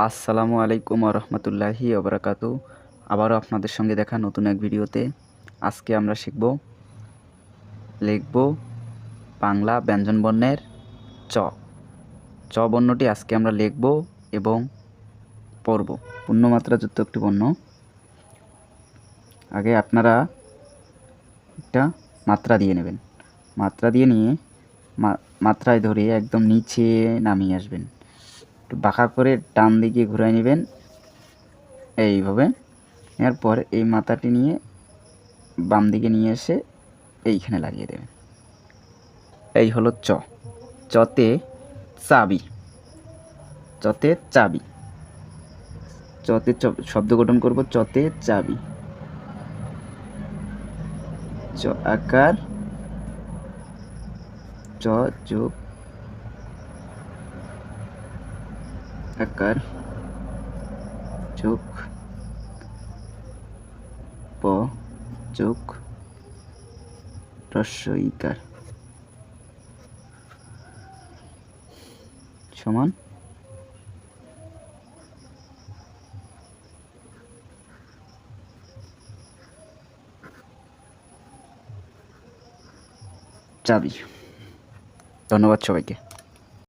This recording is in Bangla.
আসসালামু আলাইকুম রহমতুল্লাহি ওবরাকাতু। আবারও আপনাদের সঙ্গে দেখা নতুন এক ভিডিওতে। আজকে আমরা লিখব বাংলা ব্যঞ্জনবর্ণের চ। চ বর্ণটি আজকে আমরা লিখব এবং পড়ব। পূর্ণমাত্রাযুক্ত একটি বর্ণ। আগে আপনারা একটা মাত্রা দিয়ে নেবেন। মাত্রা দিয়ে নিয়ে মাত্রায় ধরে একদম নিচে নামিয়ে আসবেন। একটু বাঁকা করে ডান দিকে ঘুরাই নেবেন এইভাবে। এরপর এই মাথাটি নিয়ে বাম দিকে নিয়ে এসে এইখানে লাগিয়ে দেবেন। এই হলো চ। চতে চাবি। চতে চাবি। চতে শব্দ গঠন করব চতে চাবি। চ আকার চ যোগ আকার যোগ প যোগ হ্রস্ব ইকার সমান চাবি। ধন্যবাদ সবাইকে।